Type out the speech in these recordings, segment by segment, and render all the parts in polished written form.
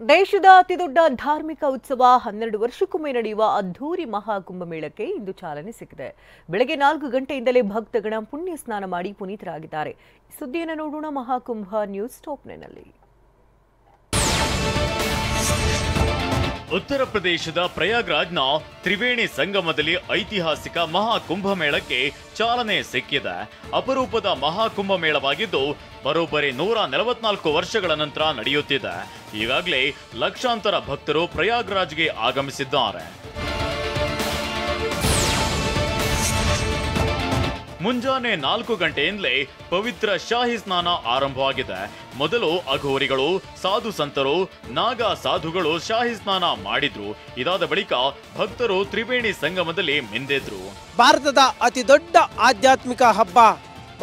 ದೇಶದ ಅತಿದೊಡ್ಡ ಧಾರ್ಮಿಕ ಉತ್ಸವ 12 ವರ್ಷಕ್ಕೊಮ್ಮೆ ನಡೆಯುವ ಅದ್ಧೂರಿ ಮಹಾಕುಂಭಮೇಳಕ್ಕೆ ಇಂದು ಚಾಲನೆ ಸಿಕ್ಕಿದೆ. ಬೆಳಗ್ಗೆ 4 ಗಂಟೆಯಿಂದಲೇ ಭಕ್ತಗಣ ಪುಣ್ಯ ಸ್ನಾನ ಮಾಡಿ ಪುನೀತರಾಗಿದ್ದಾರೆ. ಸುದ್ದಿಯನ್ನು ನೋಡೋಣ ಮಹಾಕುಂಭ ನ್ಯೂಸ್ ಟಾಪ್ನಲ್ಲಿ. ಉತ್ತರ ಪ್ರದೇಶದ ಪ್ರಯಾಗ್ರಾಜ್ನ ತ್ರಿವೇಣಿ ಸಂಗಮದಲ್ಲಿ ಐತಿಹಾಸಿಕ ಮಹಾಕುಂಭಮೇಳಕ್ಕೆ ಚಾಲನೆ ಸಿಕ್ಕಿದೆ. ಅಪರೂಪದ ಮಹಾಕುಂಭಮೇಳವಾಗಿದ್ದು ಬರೋಬ್ಬರಿ 144 ವರ್ಷಗಳ ನಂತರ ನಡೆಯುತ್ತಿದೆ. ಈಗಾಗಲೇ ಲಕ್ಷಾಂತರ ಭಕ್ತರು ಪ್ರಯಾಗ್ರಾಜ್ಗೆ ಆಗಮಿಸಿದ್ದಾರೆ. ಮುಂಜಾನೆ 4 ಗಂಟೆಯಿಂದಲೇ ಪವಿತ್ರ ಶಾಹಿ ಸ್ನಾನ ಆರಂಭವಾಗಿದೆ. ಮೊದಲು ಅಘೋರಿಗಳು, ಸಾಧು ಸಂತರು, ನಾಗ ಸಾಧುಗಳು ಶಾಹಿ ಸ್ನಾನ ಮಾಡಿದ್ರು. ಇದಾದ ಬಳಿಕ ಭಕ್ತರು ತ್ರಿವೇಣಿ ಸಂಗಮದಲ್ಲಿ ಮಿಂದೆದ್ರು. ಭಾರತದ ಅತಿ ದೊಡ್ಡ ಆಧ್ಯಾತ್ಮಿಕ ಹಬ್ಬ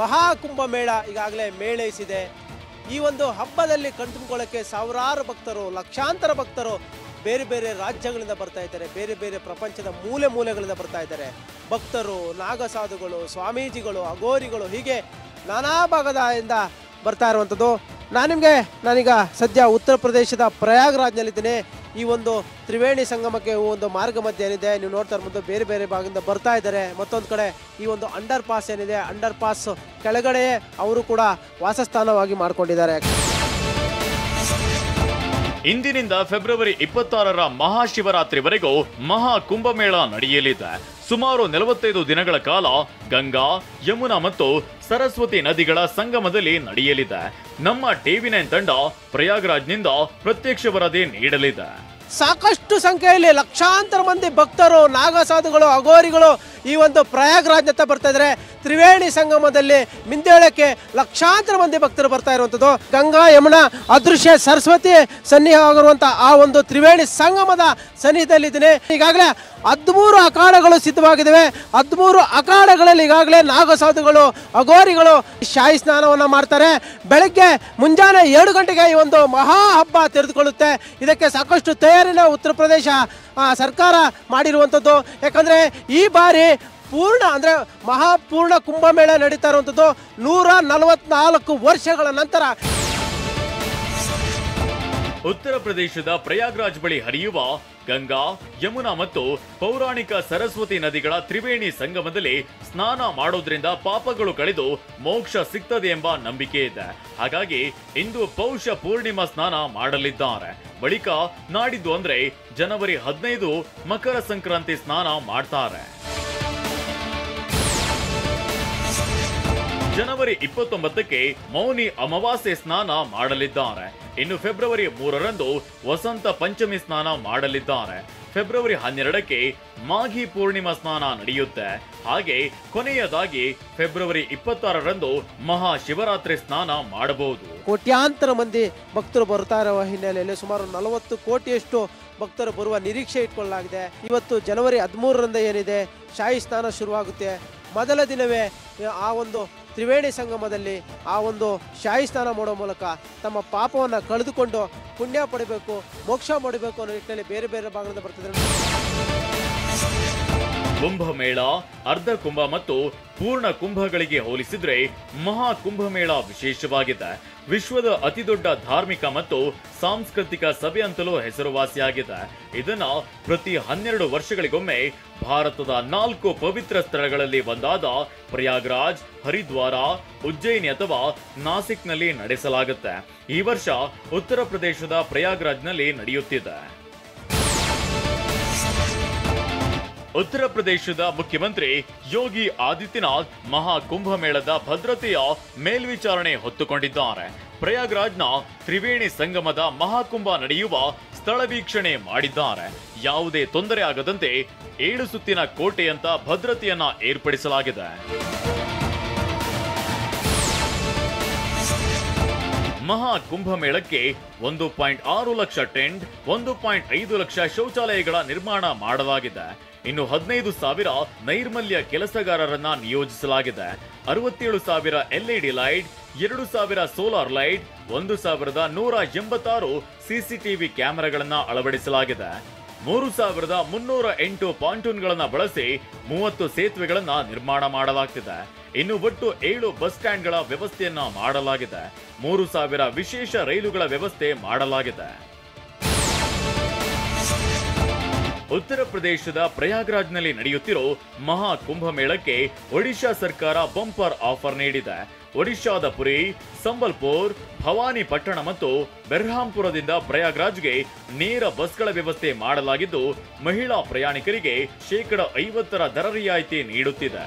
ಮಹಾಕುಂಭಮೇಳ ಈಗಾಗಲೇ ಮೇಳೈಸಿದೆ. ಈ ಒಂದು ಹಬ್ಬದಲ್ಲಿ ಕಣ್ತುಂಬಿಕೊಳ್ಳಕ್ಕೆ ಸಾವಿರಾರು ಭಕ್ತರು, ಲಕ್ಷಾಂತರ ಭಕ್ತರು ಬೇರೆ ಬೇರೆ ರಾಜ್ಯಗಳಿಂದ ಬರ್ತಾ ಇದ್ದಾರೆ, ಬೇರೆ ಬೇರೆ ಪ್ರಪಂಚದ ಮೂಲೆ ಮೂಲೆಗಳಿಂದ ಬರ್ತಾ ಇದ್ದಾರೆ. ಭಕ್ತರು, ನಾಗಸಾಧುಗಳು, ಸ್ವಾಮೀಜಿಗಳು, ಅಘೋರಿಗಳು ಹೀಗೆ ನಾನಾ ಭಾಗದಿಂದ ಬರ್ತಾ ಇರುವಂಥದ್ದು. ನಾನೀಗ ಸದ್ಯ ಉತ್ತರ ಪ್ರದೇಶದ ಪ್ರಯಾಗ್ರಾಜ್ನಲ್ಲಿದ್ದೇನೆ. ಈ ಒಂದು ತ್ರಿವೇಣಿ ಸಂಗಮಕ್ಕೆ ಒಂದು ಮಾರ್ಗ ಮಧ್ಯೆ ಏನಿದೆ ನೀವು ನೋಡ್ತಾ ಇರ್ಬೋದು, ಬೇರೆ ಬೇರೆ ಭಾಗದಿಂದ ಬರ್ತಾ ಇದ್ದಾರೆ. ಮತ್ತೊಂದು ಕಡೆ ಈ ಒಂದು ಅಂಡರ್ ಪಾಸ್ ಏನಿದೆ, ಅಂಡರ್ ಪಾಸ್ ಕೆಳಗಡೆ ಅವರು ಕೂಡ ವಾಸಸ್ಥಾನವಾಗಿ ಮಾಡಿಕೊಂಡಿದ್ದಾರೆ. ಇಂದಿನಿಂದ ಫೆಬ್ರವರಿ 26ರ ಮಹಾಶಿವರಾತ್ರಿವರೆಗೂ ಮಹಾಕುಂಭಮೇಳ ನಡೆಯಲಿದೆ. ಸುಮಾರು 45 ದಿನಗಳ ಕಾಲ ಗಂಗಾ, ಯಮುನಾ ಮತ್ತು ಸರಸ್ವತಿ ನದಿಗಳ ಸಂಗಮದಲ್ಲಿ ನಡೆಯಲಿದೆ. ನಮ್ಮ ಟಿವಿ9 ತಂಡ ಪ್ರಯಾಗ್ರಾಜ್ನಿಂದ ಪ್ರತ್ಯಕ್ಷ ವರದಿ ನೀಡಲಿದೆ. ಸಾಕಷ್ಟು ಸಂಖ್ಯೆಯಲ್ಲಿ ಲಕ್ಷಾಂತರ ಮಂದಿ ಭಕ್ತರು, ನಾಗಸಾಧುಗಳು, ಅಘೋರಿಗಳು ಈ ಒಂದು ಪ್ರಯಾಗ್ರಾಜ್ನತ್ತ ಬರ್ತಾ ಇದ್ದಾರೆ. ತ್ರಿವೇಣಿ ಸಂಗಮದಲ್ಲಿ ಮಿಂದೇಳಕ್ಕೆ ಲಕ್ಷಾಂತರ ಮಂದಿ ಭಕ್ತರು ಬರ್ತಾ ಇರುವಂಥದ್ದು. ಗಂಗಾ, ಯಮುನಾ, ಅದೃಶ್ಯ ಸರಸ್ವತಿ ಸನ್ನಿಹಿತವಾಗಿರುವಂಥ ಆ ಒಂದು ತ್ರಿವೇಣಿ ಸಂಗಮದ ಸನ್ನಿಹಿತದಲ್ಲಿದ್ದೇನೆ. ಈಗಾಗಲೇ 13 ಅಖಾಡಗಳು ಸಿದ್ಧವಾಗಿದ್ದಾವೆ. 13 ಅಖಾಡಗಳಲ್ಲಿ ಈಗಾಗಲೇ ನಾಗಸಾಧುಗಳು, ಅಘೋರಿಗಳು ಶಾಹಿ ಸ್ನಾನವನ್ನು ಮಾಡ್ತಾರೆ. ಬೆಳಗ್ಗೆ ಮುಂಜಾನೆ 7 ಗಂಟೆಗೆ ಈ ಒಂದು ಮಹಾ ಹಬ್ಬ ತೆರೆದುಕೊಳ್ಳುತ್ತೆ. ಇದಕ್ಕೆ ಸಾಕಷ್ಟು ತಯಾರಿನ ಉತ್ತರ ಪ್ರದೇಶ ಸರ್ಕಾರ ಮಾಡಿರುವಂಥದ್ದು. ಯಾಕಂದರೆ ಈ ಬಾರಿ ಮಹಾಪೂರ್ಣ ಕುಂಭಮೇಳ ನಡೀತಾ ಇರುವಂಥದ್ದು 144 ವರ್ಷಗಳ ನಂತರ. ಉತ್ತರ ಪ್ರದೇಶದ ಪ್ರಯಾಗ್ರಾಜ್ ಬಳಿ ಹರಿಯುವ ಗಂಗಾ, ಯಮುನಾ ಮತ್ತು ಪೌರಾಣಿಕ ಸರಸ್ವತಿ ನದಿಗಳ ತ್ರಿವೇಣಿ ಸಂಗಮದಲ್ಲಿ ಸ್ನಾನ ಮಾಡೋದ್ರಿಂದ ಪಾಪಗಳು ಕಳೆದು ಮೋಕ್ಷ ಸಿಗ್ತದೆ ಎಂಬ ನಂಬಿಕೆ ಇದೆ. ಹಾಗಾಗಿ ಇಂದು ಪೌಷ ಪೂರ್ಣಿಮಾ ಸ್ನಾನ ಮಾಡಲಿದ್ದಾರೆ. ಬಳಿಕ ನಾಡಿದ್ದು ಅಂದ್ರೆ ಜನವರಿ 15 ಮಕರ ಸಂಕ್ರಾಂತಿ ಸ್ನಾನ ಮಾಡ್ತಾರೆ. ಜನವರಿ 29ಕ್ಕೆ ಮೌನಿ ಅಮಾವಾಸ್ಯೆ ಸ್ನಾನ ಮಾಡಲಿದ್ದಾರೆ. ಇನ್ನು ಫೆಬ್ರವರಿ 3ರಂದು ವಸಂತ ಪಂಚಮಿ ಸ್ನಾನ ಮಾಡಲಿದ್ದಾರೆ. ಫೆಬ್ರವರಿ 12ಕ್ಕೆ ಮಾಘಿ ಪೂರ್ಣಿಮಾ ಸ್ನಾನ ನಡೆಯುತ್ತೆ. ಹಾಗೆ ಕೊನೆಯದಾಗಿ ಫೆಬ್ರವರಿ 26ರಂದು ಮಹಾಶಿವರಾತ್ರಿ ಸ್ನಾನ ಮಾಡಬಹುದು. ಕೋಟ್ಯಾಂತರ ಮಂದಿ ಭಕ್ತರು ಬರ್ತಾ ಇರುವ ಹಿನ್ನೆಲೆಯಲ್ಲಿ ಸುಮಾರು 40 ಕೋಟಿಯಷ್ಟು ಭಕ್ತರು ಬರುವ ನಿರೀಕ್ಷೆ ಇಟ್ಕೊಳ್ಳಲಾಗಿದೆ. ಇವತ್ತು ಜನವರಿ 13ರಂದು ಏನಿದೆ ಶಾಹಿ ಸ್ನಾನ ಶುರುವಾಗುತ್ತೆ. ಮೊದಲ ದಿನವೇ ಆ ಒಂದು ತ್ರಿವೇಣಿ ಸಂಗಮದಲ್ಲಿ ಆ ಒಂದು ಶಾಹಿ ಸ್ನಾನ ಮಾಡೋ ಮೂಲಕ ತಮ್ಮ ಪಾಪವನ್ನು ಕಳೆದುಕೊಂಡು ಪುಣ್ಯ ಪಡಿಬೇಕು, ಮೋಕ್ಷ ಮಾಡಬೇಕು ಅನ್ನೋ ನಿಟ್ಟಿನಲ್ಲಿ ಬೇರೆ ಬೇರೆ ಭಾಗದಿಂದ ಬರ್ತಿದ್ದಾರೆ. ಕುಂಭಮೇಳ, ಅರ್ಧ ಕುಂಭ ಮತ್ತು ಪೂರ್ಣ ಕುಂಭಗಳಿಗೆ ಹೋಲಿಸಿದ್ರೆ ಮಹಾಕುಂಭಮೇಳ ವಿಶೇಷವಾಗಿದೆ. ವಿಶ್ವದ ಅತಿದೊಡ್ಡ ಧಾರ್ಮಿಕ ಮತ್ತು ಸಾಂಸ್ಕೃತಿಕ ಸಭೆ ಅಂತಲೂ ಹೆಸರುವಾಸಿಯಾಗಿದೆ. ಇದನ್ನ ಪ್ರತಿ 12 ವರ್ಷಗಳಿಗೊಮ್ಮೆ ಭಾರತದ 4 ಪವಿತ್ರ ಸ್ಥಳಗಳಲ್ಲಿ ಒಂದಾದ ಪ್ರಯಾಗ್ರಾಜ್, ಹರಿದ್ವಾರ, ಉಜ್ಜಯಿನಿ ಅಥವಾ ನಾಸಿಕ್ನಲ್ಲಿ ನಡೆಸಲಾಗುತ್ತೆ. ಈ ವರ್ಷ ಉತ್ತರ ಪ್ರದೇಶದ ಪ್ರಯಾಗ್ರಾಜ್ನಲ್ಲಿ ನಡೆಯುತ್ತಿದೆ. ಉತ್ತರ ಪ್ರದೇಶದ ಮುಖ್ಯಮಂತ್ರಿ ಯೋಗಿ ಆದಿತ್ಯನಾಥ್ ಮಹಾಕುಂಭಮೇಳದ ಭದ್ರತೆಯ ಮೇಲ್ವಿಚಾರಣೆ ಹೊತ್ತುಕೊಂಡಿದ್ದಾರೆ. ಪ್ರಯಾಗ್ರಾಜ್ನ ತ್ರಿವೇಣಿ ಸಂಗಮದ ಮಹಾಕುಂಭ ನಡೆಯುವ ಸ್ಥಳ ವೀಕ್ಷಣೆ ಮಾಡಿದ್ದಾರೆ. ಯಾವುದೇ ತೊಂದರೆ ಆಗದಂತೆ 7 ಸುತ್ತಿನ ಕೋಟೆಯಂತ ಭದ್ರತೆಯನ್ನ ಏರ್ಪಡಿಸಲಾಗಿದೆ. ಮಹಾಕುಂಭಮೇಳಕ್ಕೆ 1.6 ಲಕ್ಷ ಟೆಂಟ್, 1.5 ಲಕ್ಷ ಶೌಚಾಲಯಗಳ ನಿರ್ಮಾಣ ಮಾಡಲಾಗಿದೆ. ಇನ್ನು 15,000 ನೈರ್ಮಲ್ಯ ಕೆಲಸಗಾರರನ್ನ ನಿಯೋಜಿಸಲಾಗಿದೆ. 67,000 LED light, 2,000 solar light, 1,186 CCTV ಕ್ಯಾಮೆರಾಗಳನ್ನ ಅಳವಡಿಸಲಾಗಿದೆ. 3,308 ಪಾಂಟೂನ್ಗಳನ್ನ ಬಳಸಿ 30 ಸೇತುವೆಗಳನ್ನ ನಿರ್ಮಾಣ ಮಾಡಲಾಗ್ತಿದೆ. ಇನ್ನು ಒಟ್ಟು 7 ಬಸ್ ಸ್ಟ್ಯಾಂಡ್ಗಳ ವ್ಯವಸ್ಥೆಯನ್ನ ಮಾಡಲಾಗಿದೆ. 3,000 ವಿಶೇಷ ರೈಲುಗಳ ವ್ಯವಸ್ಥೆ ಮಾಡಲಾಗಿದೆ. ಉತ್ತರ ಪ್ರದೇಶದ ಪ್ರಯಾಗ್ರಾಜ್ನಲ್ಲಿ ನಡೆಯುತ್ತಿರೋ ಮಹಾ ಕುಂಭಮೇಳಕ್ಕೆ ಒಡಿಶಾ ಸರ್ಕಾರ ಬಂಪರ್ ಆಫರ್ ನೀಡಿದೆ. ಒಡಿಶಾದ ಪುರಿ, ಸಂಬಲ್ಪುರ್, ಭವಾನಿ ಪಟ್ಟಣ ಮತ್ತು ಬೆರ್ಹಾಂಪುರದಿಂದ ಪ್ರಯಾಗ್ರಾಜ್ಗೆ ನೇರ ಬಸ್ಗಳ ವ್ಯವಸ್ಥೆ ಮಾಡಲಾಗಿದ್ದು, ಮಹಿಳಾ ಪ್ರಯಾಣಿಕರಿಗೆ 50% ದರ ರಿಯಾಯಿತಿ ನೀಡುತ್ತಿದೆ.